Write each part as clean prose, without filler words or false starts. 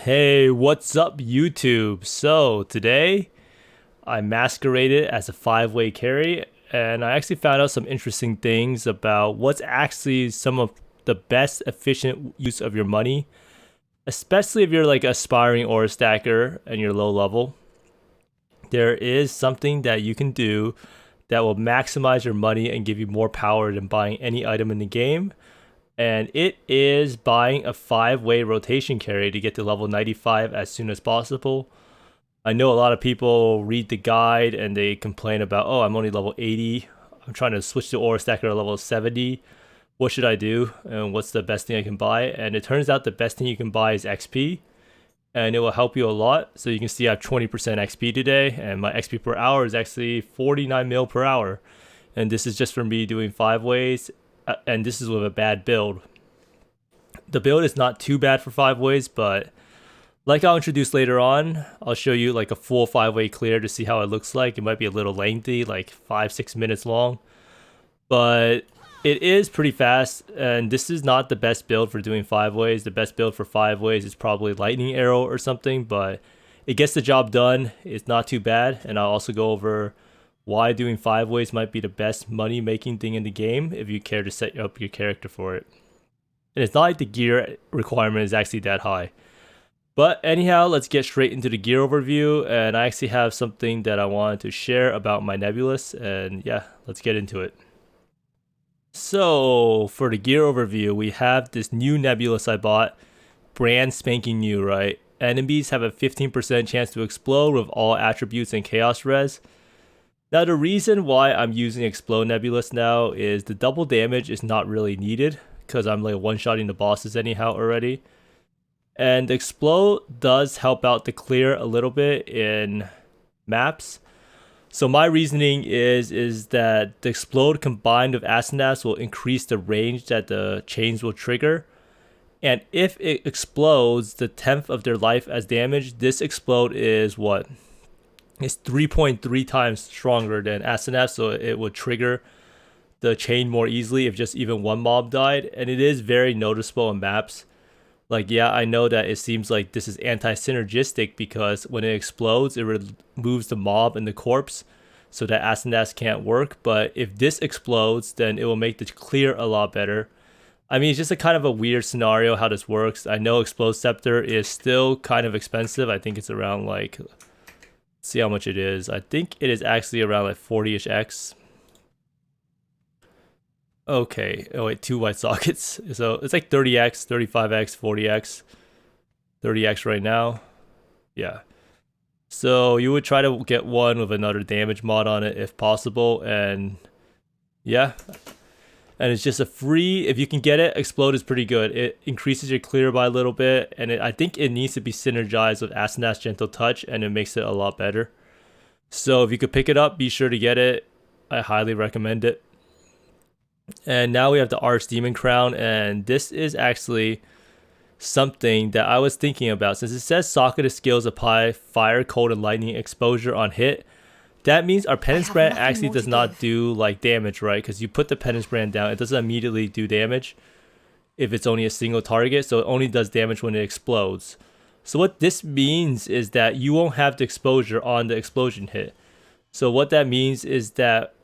Hey, what's up, YouTube? So, today I masqueraded as a five-way carry, and I actually found out some interesting things about what's actually some of the best efficient use of your money, especially if you're like aspiring Aura stacker and you're low level. There is something that you can do that will maximize your money and give you more power than buying any item in the game. And it is buying a five-way rotation carry to get to level 95 as soon as possible. I know a lot of people read the guide and they complain about, oh, I'm only level 80. I'm trying to switch to Aura Stacker to level 70. What should I do? And what's the best thing I can buy? And it turns out the best thing you can buy is XP. And it will help you a lot. So you can see I have 20% XP today. And my XP per hour is actually 49 mil per hour. And this is just from me doing five ways. And this is with a bad build. The build is not too bad for five ways, but like I'll introduce later on, I'll show you like a full five-way clear to see how it looks like. It might be a little lengthy, like 5-6 minutes long, but it is pretty fast. And this is not the best build for doing five ways. The best build for five ways is probably lightning arrow or something, but it gets the job done. It's not too bad. And I'll also go over why doing five ways might be the best money making thing in the game if you care to set up your character for it. And it's not like the gear requirement is actually that high. But anyhow, let's get straight into the gear overview. And I actually have something that I wanted to share about my nebulous. And yeah, let's get into it. So for the gear overview, we have this new nebulous I bought. Brand spanking new, right? Enemies have a 15% chance to explode with all attributes and chaos res. Now the reason why I'm using Explode Nebulous now is the double damage is not really needed because I'm like one-shotting the bosses anyhow already. And Explode does help out the clear a little bit in maps. So my reasoning is that the Explode combined with Asenaths will increase the range that the chains will trigger. And if it explodes the 10th of their life as damage, this Explode is what? It's 3.3 times stronger than Asenath, so it would trigger the chain more easily if just even one mob died. And it is very noticeable in maps. Like, yeah, I know that it seems like this is anti-synergistic because when it explodes, it removes the mob and the corpse so that Asenath can't work. But if this explodes, then it will make the clear a lot better. I mean, it's just a kind of a weird scenario how this works. I know Explode Scepter is still kind of expensive. I think it's around like... see how much it is. I think it is actually around like 40-ish X. Okay. Oh wait, two white sockets. So it's like 30X, 35X, 40X, 30X right now. Yeah. So you would try to get one with another damage mod on it if possible. And yeah. And it's just a free, if you can get it, Explode is pretty good. It increases your clear by a little bit, and I think it needs to be synergized with Asenath's Gentle Touch, and it makes it a lot better. So if you could pick it up, be sure to get it. I highly recommend it. And now we have the Archdemon Crown, and this is actually something that I was thinking about. Since it says socketed skills apply fire, cold, and lightning exposure on hit, that means our penance brand actually does not do like damage, right? Because you put the penance brand down, it doesn't immediately do damage if it's only a single target. So it only does damage when it explodes. So what this means is that you won't have the exposure on the explosion hit. So what that means is that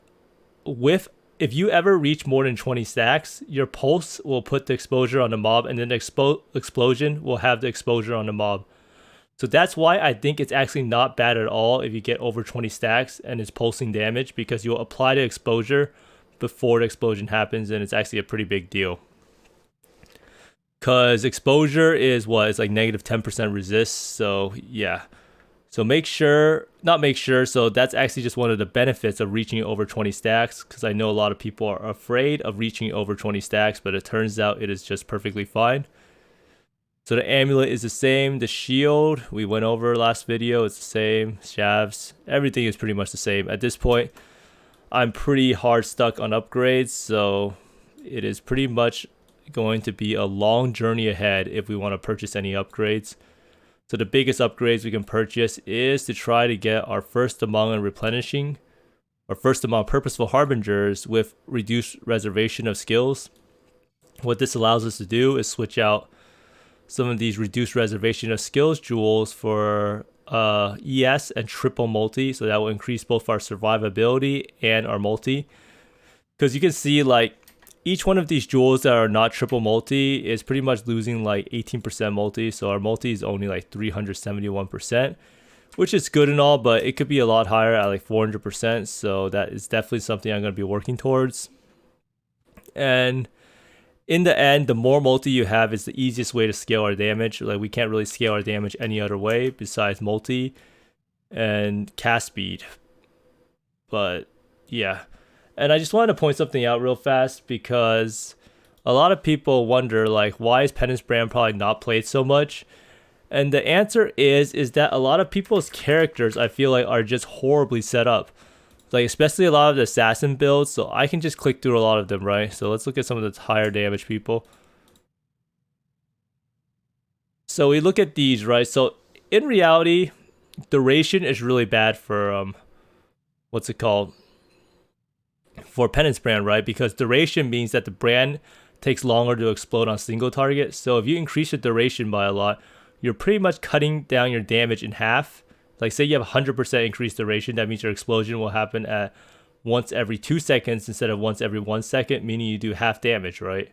if you ever reach more than 20 stacks, your pulse will put the exposure on the mob, and then the explosion will have the exposure on the mob. So that's why I think it's actually not bad at all if you get over 20 stacks and it's pulsing damage, because you'll apply the exposure before the explosion happens, and it's actually a pretty big deal. Because exposure is what? It's like negative 10% resist, so yeah. So so that's actually just one of the benefits of reaching over 20 stacks, because I know a lot of people are afraid of reaching over 20 stacks, but it turns out it is just perfectly fine. So the amulet is the same. The shield we went over last video, it's the same. Shavs, everything is pretty much the same. At this point, I'm pretty hard stuck on upgrades, so it is pretty much going to be a long journey ahead if we want to purchase any upgrades. So the biggest upgrades we can purchase is to try to get our first among and replenishing, or first among purposeful harbingers with reduced reservation of skills. What this allows us to do is switch out some of these reduced reservation of skills jewels for ES and triple multi, so that will increase both our survivability and our multi. Because you can see like each one of these jewels that are not triple multi is pretty much losing like 18% multi, so our multi is only like 371%, which is good and all, but it could be a lot higher at like 400%, so that is definitely something I'm going to be working towards. And in the end, the more multi you have is the easiest way to scale our damage. Like we can't really scale our damage any other way besides multi and cast speed. But yeah. And I just wanted to point something out real fast because a lot of people wonder like why is Penance Brand probably not played so much? And the answer is that a lot of people's characters I feel like are just horribly set up. Like especially a lot of the assassin builds, so I can just click through a lot of them, right? So let's look at some of the higher damage people. So we look at these, right? So in reality, duration is really bad for what's it called? For Penance Brand, right? Because duration means that the brand takes longer to explode on single target. So if you increase the duration by a lot, you're pretty much cutting down your damage in half. Like say you have 100% increased duration, that means your explosion will happen at once every 2 seconds instead of once every 1 second, meaning you do half damage, right?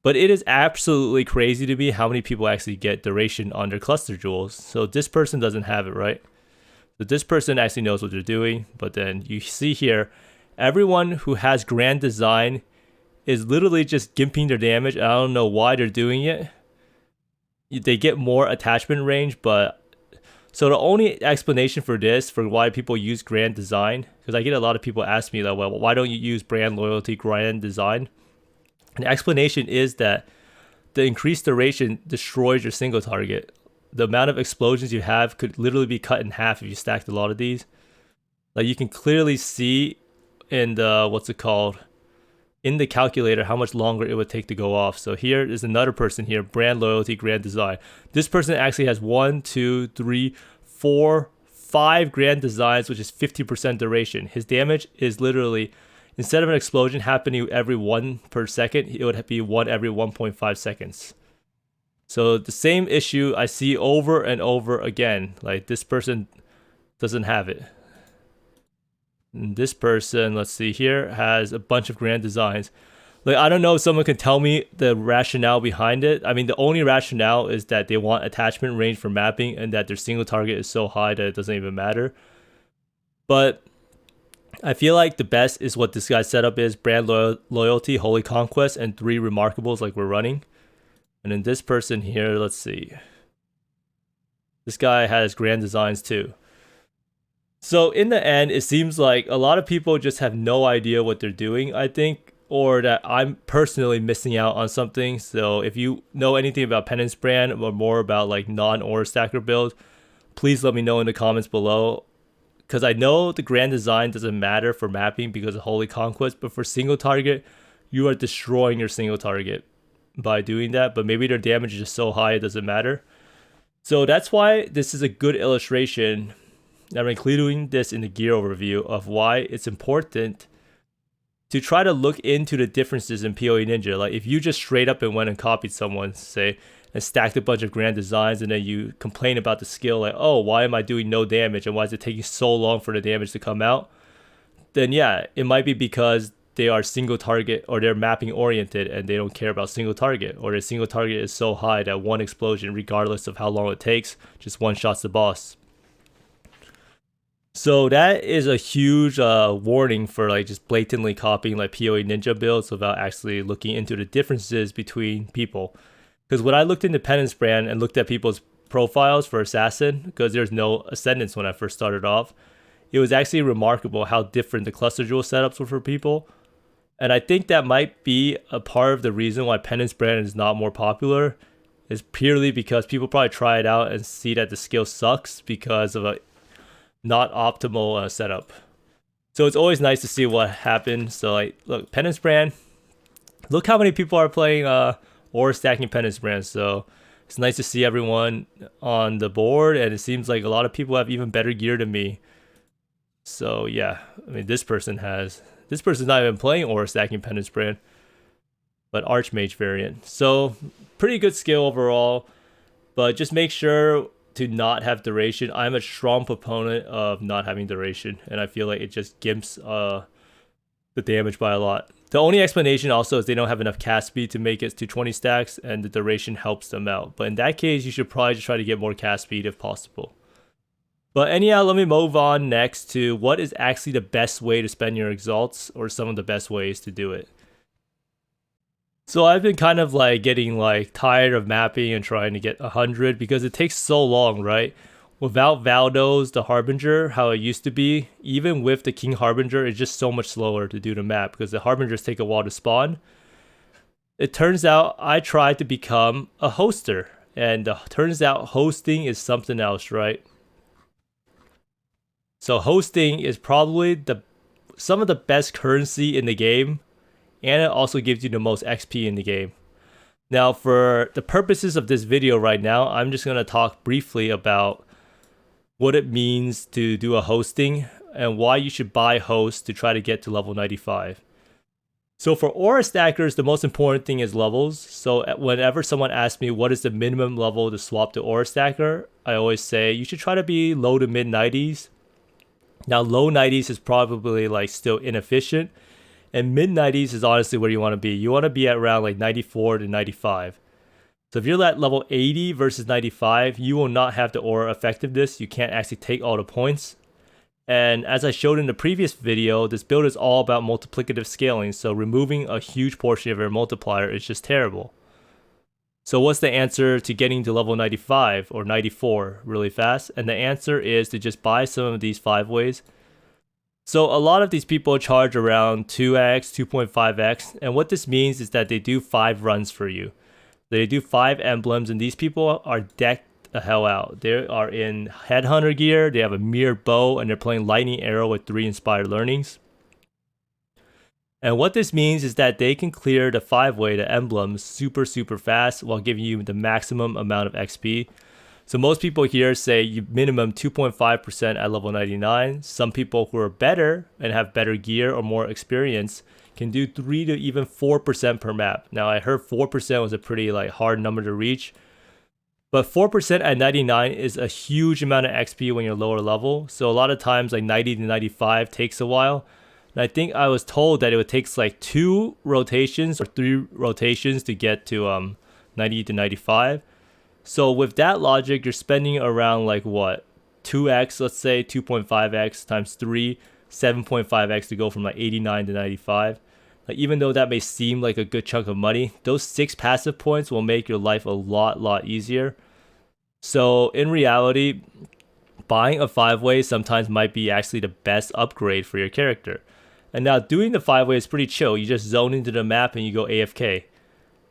But it is absolutely crazy to me how many people actually get duration on their cluster jewels. So this person doesn't have it, right? So this person actually knows what they're doing, but then you see here, everyone who has grand design is literally just gimping their damage. I don't know why they're doing it. They get more attachment range, but so the only explanation for this, for why people use grand design, because I get a lot of people ask me like, well, why don't you use brand loyalty grand design? And the explanation is that the increased duration destroys your single target. The amount of explosions you have could literally be cut in half if you stacked a lot of these. Like you can clearly see in the, what's it called, in the calculator how much longer it would take to go off. So here is another person here, brand loyalty, grand design. This person actually has 1, 2, 3, 4, 5 grand designs, which is 50% duration. His damage is literally, instead of an explosion happening every 1 per second, it would be 1 every 1.5 seconds. So the same issue I see over and over again. Like this person doesn't have it. This person, let's see here, has a bunch of grand designs. Like, I don't know if someone can tell me the rationale behind it. I mean, the only rationale is that they want attachment range for mapping and that their single target is so high that it doesn't even matter. But I feel like the best is what this guy's setup is: brand loyalty, holy conquest, and 3 remarkables like we're running. And then this person here, let's see. This guy has grand designs too. So in the end, it seems like a lot of people just have no idea what they're doing, I think, or that I'm personally missing out on something. So if you know anything about Penance Brand or more about like non-Aura Stacker build, please let me know in the comments below. Because I know the grand design doesn't matter for mapping because of Holy Conquest, but for single target, you are destroying your single target by doing that. But maybe their damage is just so high it doesn't matter. So that's why this is a good illustration. I'm including this in the gear overview of why it's important to try to look into the differences in PoE Ninja. Like if you just straight up and went and copied someone, say, and stacked a bunch of grand designs, and then you complain about the skill, like, oh, why am I doing no damage and why is it taking so long for the damage to come out? Then yeah, it might be because they are single target or they're mapping oriented and they don't care about single target, or their single target is so high that one explosion, regardless of how long it takes, just one shots the boss. So that is a huge warning for like just blatantly copying like PoE Ninja builds without actually looking into the differences between people. Because when I looked into Penance Brand and looked at people's profiles for Assassin, because there's no Ascendance when I first started off, it was actually remarkable how different the cluster jewel setups were for people. And I think that might be a part of the reason why Penance Brand is not more popular, is purely because people probably try it out and see that the skill sucks because of a not optimal setup. So it's always nice to see what happens. So like, look, Penance Brand, look how many people are playing Aura Stacking Penance Brand. So it's nice to see everyone on the board, and it seems like a lot of people have even better gear than me. So yeah, I mean, this person's not even playing Aura Stacking Penance Brand. but Archmage variant. So pretty good skill overall, but just make sure to not have duration. I'm a strong proponent of not having duration, and I feel like it just gimps the damage by a lot. The only explanation also is they don't have enough cast speed to make it to 20 stacks, and the duration helps them out. But in that case, you should probably just try to get more cast speed if possible. But anyhow, let me move on next to what is actually the best way to spend your exalts, or some of the best ways to do it. So I've been kind of like getting like tired of mapping and trying to get 100 because it takes so long, right? Without Valdos, the Harbinger, how it used to be, even with the King Harbinger, it's just so much slower to do the map because the Harbingers take a while to spawn. It turns out I tried to become a hoster, and turns out hosting is something else, right? So hosting is probably some of the best currency in the game, and it also gives you the most XP in the game. Now, for the purposes of this video right now, I'm just going to talk briefly about what it means to do a hosting and why you should buy hosts to try to get to level 95. So for Aura stackers, the most important thing is levels. So whenever someone asks me what is the minimum level to swap to Aura stacker, I always say you should try to be low to mid 90s. Now low 90s is probably like still inefficient, and mid 90s is honestly where you want to be. You want to be at around like 94 to 95. So if you're at level 80 versus 95, you will not have the aura effectiveness. You can't actually take all the points. And as I showed in the previous video, this build is all about multiplicative scaling. So removing a huge portion of your multiplier is just terrible. So what's the answer to getting to level 95 or 94 really fast? And the answer is to just buy some of these 5-ways. So a lot of these people charge around 2x, 2.5x. And what this means is that they do 5 runs for you. They do 5 emblems, and these people are decked the hell out. They are in Headhunter gear, they have a mirrored bow, and they're playing Lightning Arrow with 3 Inspired Learnings. And what this means is that they can clear the 5-way, the emblems, super fast while giving you the maximum amount of XP. So most people here say you minimum 2.5% at level 99. Some people who are better and have better gear or more experience can do 3 to even 4% per map. Now I heard 4% was a pretty like hard number to reach, but 4% at 99 is a huge amount of XP when you're lower level. So a lot of times like 90 to 95 takes a while. And I think I was told that it would take like 2 rotations or 3 rotations to get to 90 to 95. So with that logic, you're spending around like what, 2x, let's say 2.5x times 3, 7.5x to go from like 89 to 95. Like even though that may seem like a good chunk of money, those 6 passive points will make your life a lot easier. So in reality, buying a 5-way sometimes might be actually the best upgrade for your character. And now doing the 5-way is pretty chill. You just zone into the map and you go AFK.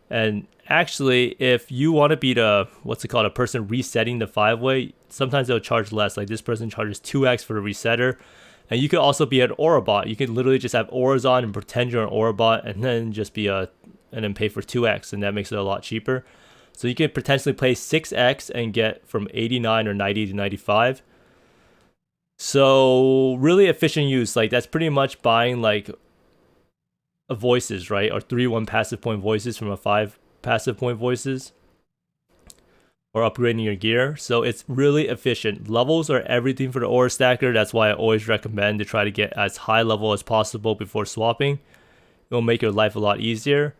And actually, if you want to be the, a person resetting the 5-way, sometimes they'll charge less. Like this person charges 2x for the resetter. And you could also be an aura bot. You could literally just have auras on and pretend you're an aura bot, and then just be and then pay for 2x, and that makes it a lot cheaper. So you could potentially play 6x and get from 89 or 90 to 95. So really efficient use. Like that's pretty much buying like a voices, right? Or 3-1 passive point voices from a 5 passive point voices, or upgrading your gear. So it's really efficient. Levels are everything for the Aura stacker. That's why I always recommend to try to get as high level as possible before swapping. It will make your life a lot easier.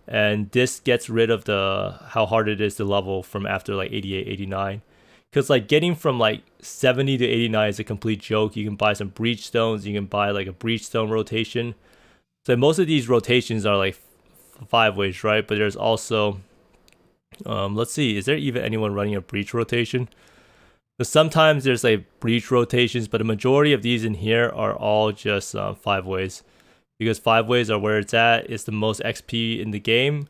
And this gets rid of how hard it is to level from after like 88, 89. Because like getting from like 70 to 89 is a complete joke. You can buy some breach stones. You can buy like a breach stone rotation. So most of these rotations are like 5-ways, right? But there's also let's see, is there even anyone running a breach rotation? So sometimes there's like breach rotations, but the majority of these in here are all just 5-ways, because 5-ways are where it's at. It's the most XP in the game,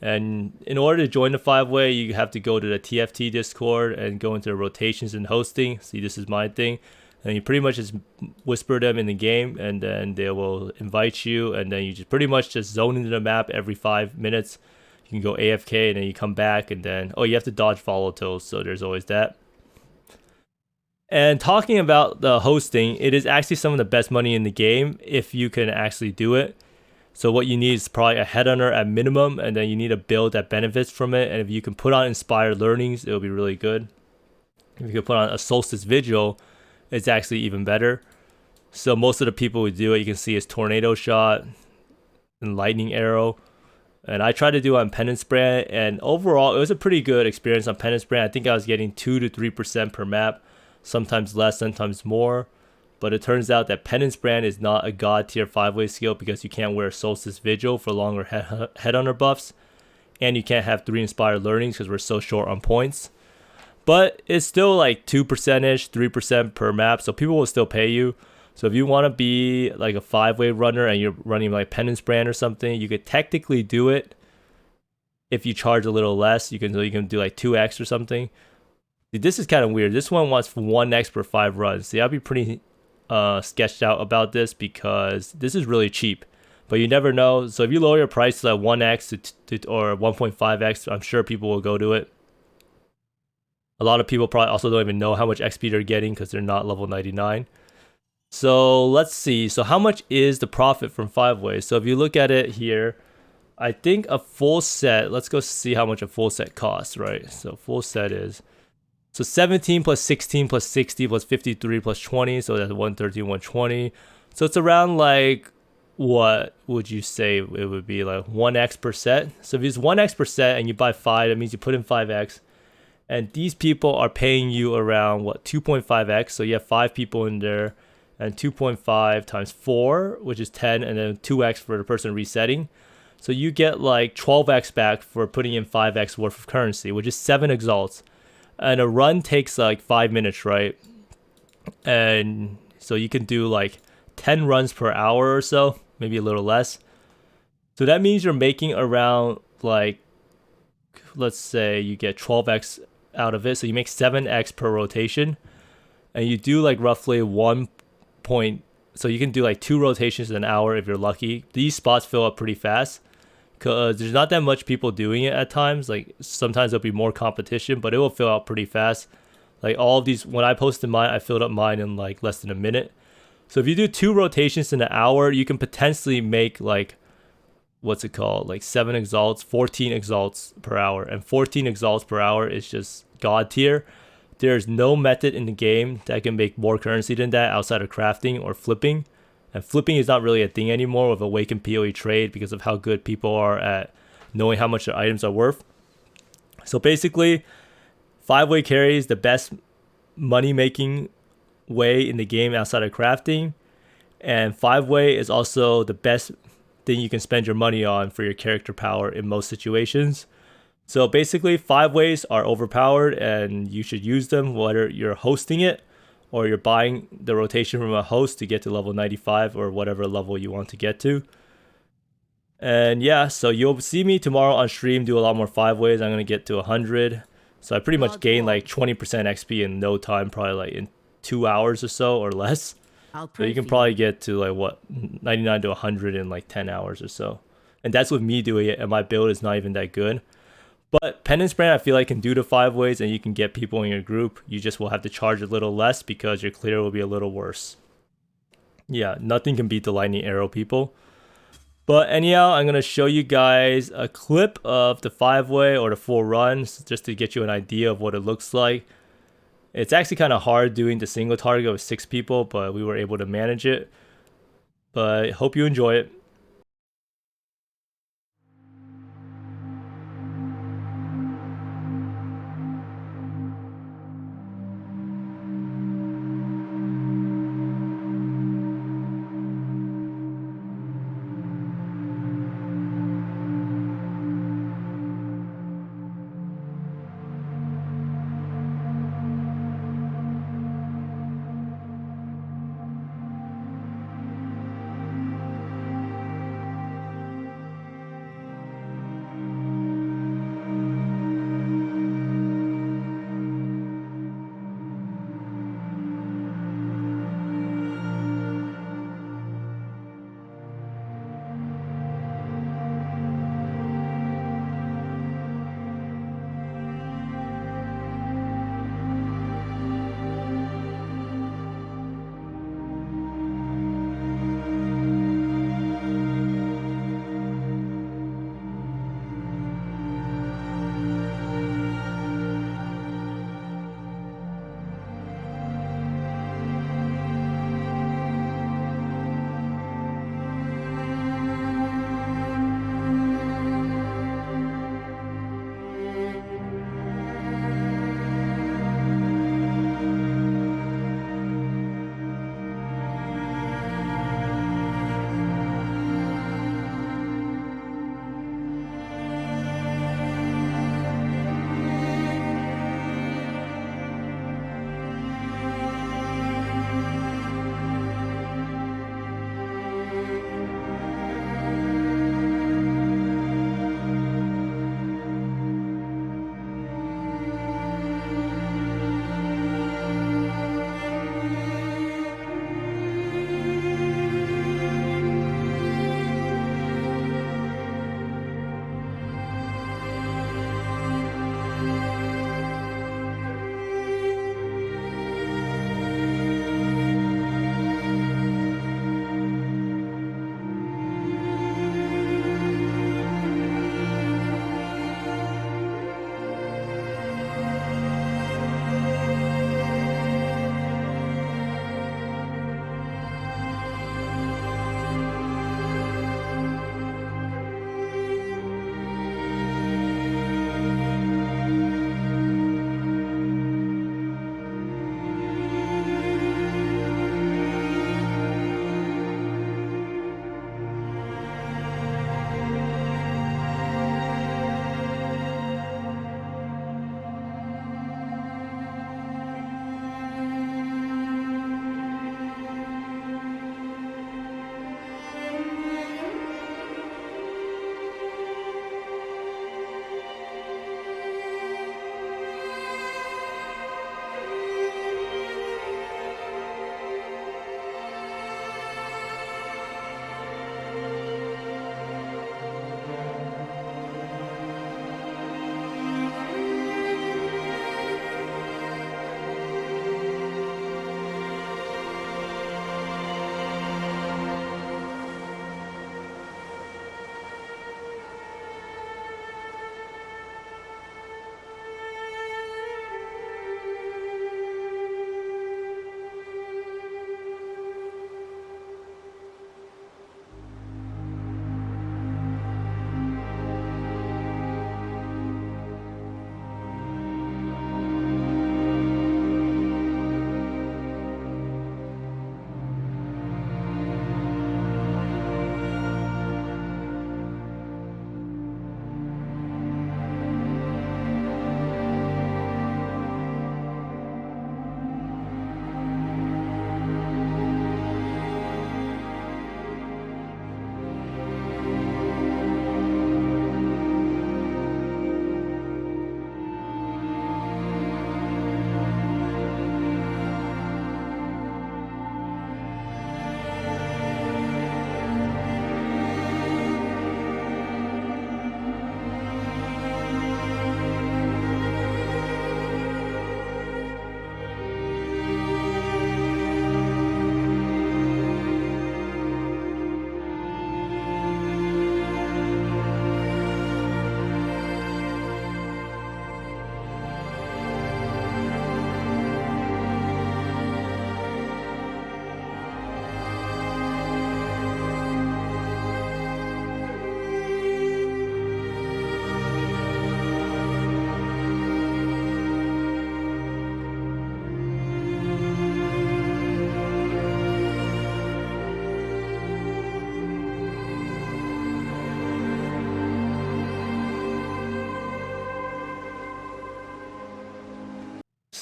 and in order to join the 5-way, you have to go to the TFT Discord and go into the rotations and hosting. See, this is my thing, and you pretty much just whisper them in the game, and then they will invite you, and then you just pretty much just zone into the map every 5 minutes. You can go AFK and then you come back, and then you have to dodge follow tills, so there's always that. And talking about the hosting, it is actually some of the best money in the game if you can actually do it. So what you need is probably a headhunter at minimum, and then you need a build that benefits from it. And if you can put on inspired learnings, it'll be really good. If you can put on a solstice vigil, it's actually even better. So most of the people who do it, you can see is tornado shot and lightning arrow. And I tried to do it on Penance Brand, and overall, it was a pretty good experience on Penance Brand. I think I was getting 2 to 3% per map, sometimes less, sometimes more. But it turns out that Penance Brand is not a god tier 5-way skill because you can't wear Solstice Vigil for longer headhunter buffs, and you can't have 3 inspired learnings because we're so short on points. But it's still like 2%, 3% per map, so people will still pay you. So if you want to be like a 5-way runner and you're running like Penance Brand or something, you could technically do it if you charge a little less. You can do like 2x or something. This is kind of weird. This one wants 1x per 5 runs. See, I'll be pretty sketched out about this because this is really cheap, but you never know. So if you lower your price to like 1x or 1.5x, I'm sure people will go to it. A lot of people probably also don't even know how much XP they're getting because they're not level 99. So let's see. So how much is the profit from 5-ways? So if you look at it here, I think a full set, let's go see how much a full set costs, right? So full set is, so 17 plus 16 plus 60 plus 53 plus 20. So that's 113, 120. So it's around like, what would you say it would be, like 1x per set? So if it's 1x per set and you buy 5, that means you put in 5x. And these people are paying you around, what, 2.5x. So you have 5 people in there. And 2.5 times 4, which is 10, and then 2x for the person resetting. So you get like 12x back for putting in 5x worth of currency, which is 7 exalts. And a run takes like 5 minutes, right? And so you can do like 10 runs per hour or so, maybe a little less. So that means you're making around like, let's say you get 12x out of it. So you make 7x per rotation. And you do like roughly 1 point, so you can do like 2 rotations in an hour if you're lucky. These spots fill up pretty fast because there's not that much people doing it at times. Like sometimes there'll be more competition, but it will fill out pretty fast. Like all of these, when I posted mine, I filled up mine in like less than a minute. So if you do 2 rotations in an hour, you can potentially make like, what's it called, like 7 exalts, 14 exalts per hour. And 14 exalts per hour is just god tier. There's no method in the game that can make more currency than that outside of crafting or flipping. And flipping is not really a thing anymore with Awakened PoE trade because of how good people are at knowing how much their items are worth. So basically, 5-way carry is the best money-making way in the game outside of crafting. And 5-way is also the best thing you can spend your money on for your character power in most situations. So basically, 5-ways are overpowered and you should use them whether you're hosting it or you're buying the rotation from a host to get to level 95 or whatever level you want to get to. And yeah, so you'll see me tomorrow on stream do a lot more 5-ways. I'm going to get to 100. So I pretty much gained like 20% XP in no time, probably like in 2 hours or so or less. So you can probably get to like what, 99 to 100 in like 10 hours or so. And that's with me doing it, and my build is not even that good. But Penance Brand, I feel like, can do the 5-ways and you can get people in your group. You just will have to charge a little less because your clear will be a little worse. Yeah, nothing can beat the lightning arrow, people. But anyhow, I'm going to show you guys a clip of the 5-way or the full runs just to get you an idea of what it looks like. It's actually kind of hard doing the single target with 6 people, but we were able to manage it. But hope you enjoy it.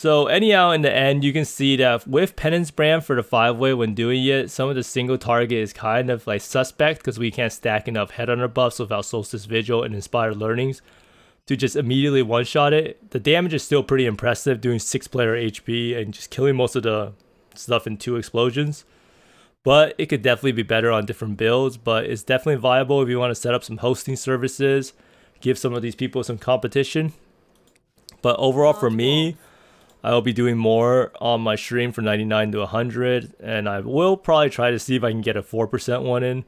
So anyhow, in the end, you can see that with Penance Brand for the 5-way when doing it, some of the single target is kind of like suspect because we can't stack enough Headhunter buffs without Solstice Vigil and Inspired Learnings to just immediately one-shot it. The damage is still pretty impressive, doing 6-player HP and just killing most of the stuff in 2 explosions. But it could definitely be better on different builds, but it's definitely viable if you want to set up some hosting services, give some of these people some competition. But overall for me, I will be doing more on my stream for 99 to 100, and I will probably try to see if I can get a 4% one in,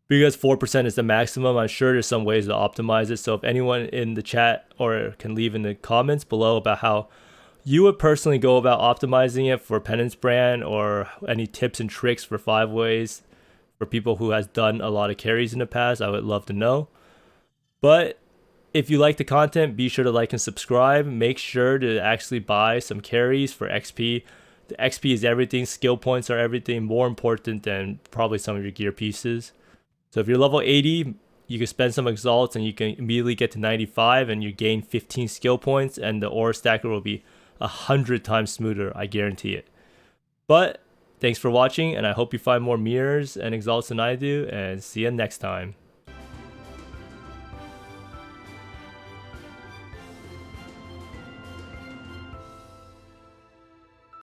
because 4% is the maximum. I'm sure there's some ways to optimize it, so if anyone in the chat or can leave in the comments below about how you would personally go about optimizing it for Penance Brand, or any tips and tricks for 5-ways for people who has done a lot of carries in the past, I would love to know. But if you like the content, be sure to like and subscribe. Make sure to actually buy some carries for XP. The XP is everything. Skill points are everything. More important than probably some of your gear pieces. So if you're level 80, you can spend some Exalts and you can immediately get to 95 and you gain 15 skill points, and the Aura Stacker will be 100 times smoother. I guarantee it. But thanks for watching, and I hope you find more mirrors and Exalts than I do, and see you next time.